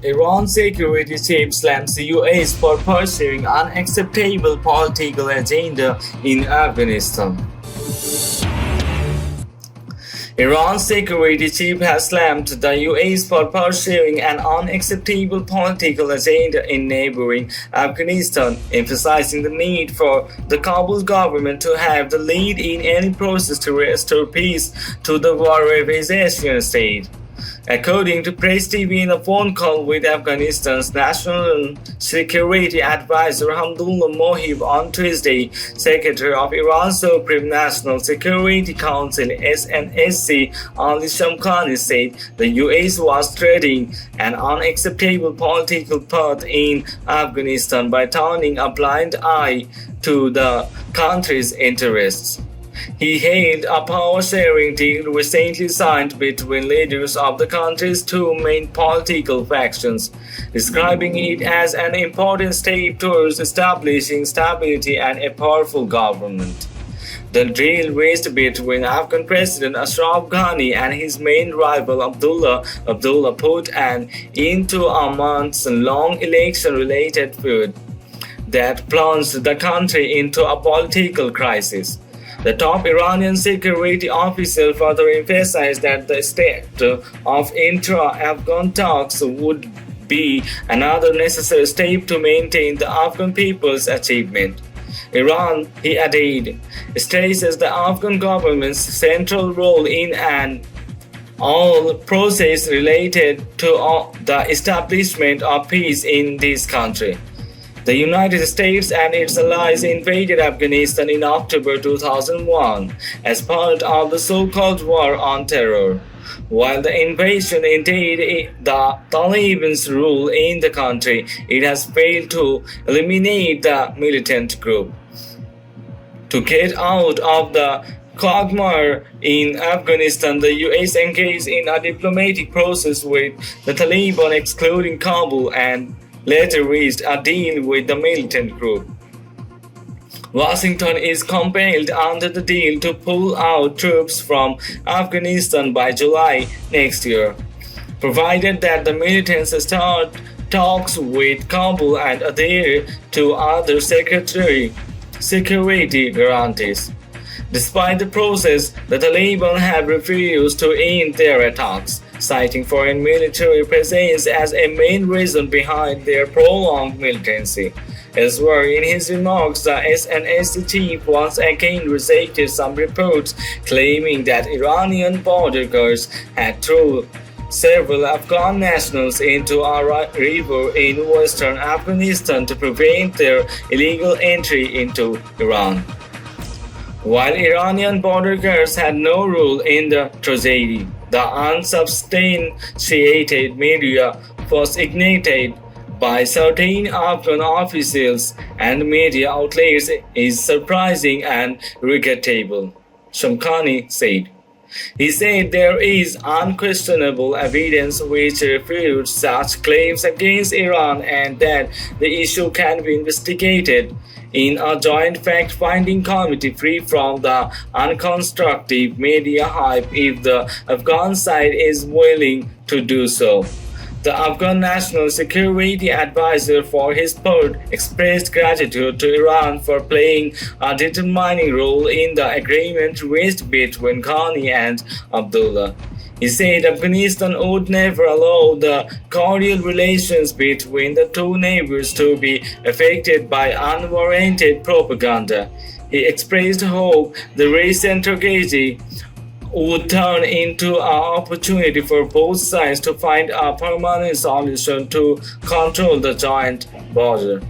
Iran security chief slams the US for pursuing unacceptable political agenda in Afghanistan. Iran's security chief has slammed the US for pursuing an unacceptable political agenda in neighboring Afghanistan, emphasizing the need for the Kabul government to have the lead in any process to restore peace to the war-ravaged state. According to Press TV in a phone call with Afghanistan's National Security Advisor Hamdullah Mohib on Tuesday, Secretary of Iran's Supreme National Security Council (SNSC) Ali Shamkhani said the US was treading an unacceptable political path in Afghanistan by turning a blind eye to the country's interests. He hailed a power-sharing deal recently signed between leaders of the country's two main political factions, describing it as an important step towards establishing stability and a powerful government. The deal reached between Afghan President Ashraf Ghani and his main rival Abdullah put an end to a months-long election-related feud that plunged the country into a political crisis. The top Iranian security official further emphasized that the start of intra-Afghan talks would be another necessary step to maintain the Afghan people's achievement. Iran, he added, stresses the Afghan government's central role in all process related to the establishment of peace in this country. The United States and its allies invaded Afghanistan in October 2001 as part of the so-called War on Terror. While the invasion ended the Taliban's rule in the country, it has failed to eliminate the militant group. To get out of the quagmire in Afghanistan, the US engaged in a diplomatic process with the Taliban, excluding Kabul, and later reached a deal with the militant group. Washington is compelled under the deal to pull out troops from Afghanistan by July next year, provided that the militants start talks with Kabul and adhere to other security guarantees. Despite the process, the Taliban have refused to end their attacks, citing foreign military presence as a main reason behind their prolonged militancy. Elsewhere, in his remarks, the SNSC chief once again rejected some reports claiming that Iranian border guards had thrown several Afghan nationals into a river in western Afghanistan to prevent their illegal entry into Iran. While Iranian border guards had no role in the tragedy, the unsubstantiated media was ignited by certain Afghan officials and media outlets is surprising and regrettable, Shamkhani said. He said there is unquestionable evidence which refutes such claims against Iran and that the issue can be investigated in a joint fact-finding committee free from the unconstructive media hype if the Afghan side is willing to do so. The Afghan National Security Advisor, for his part, expressed gratitude to Iran for playing a determining role in the agreement reached between Ghani and Abdullah. He said Afghanistan would never allow the cordial relations between the two neighbors to be affected by unwarranted propaganda. He expressed hope the recent tragedy would turn into an opportunity for both sides to find a permanent solution to control the joint border.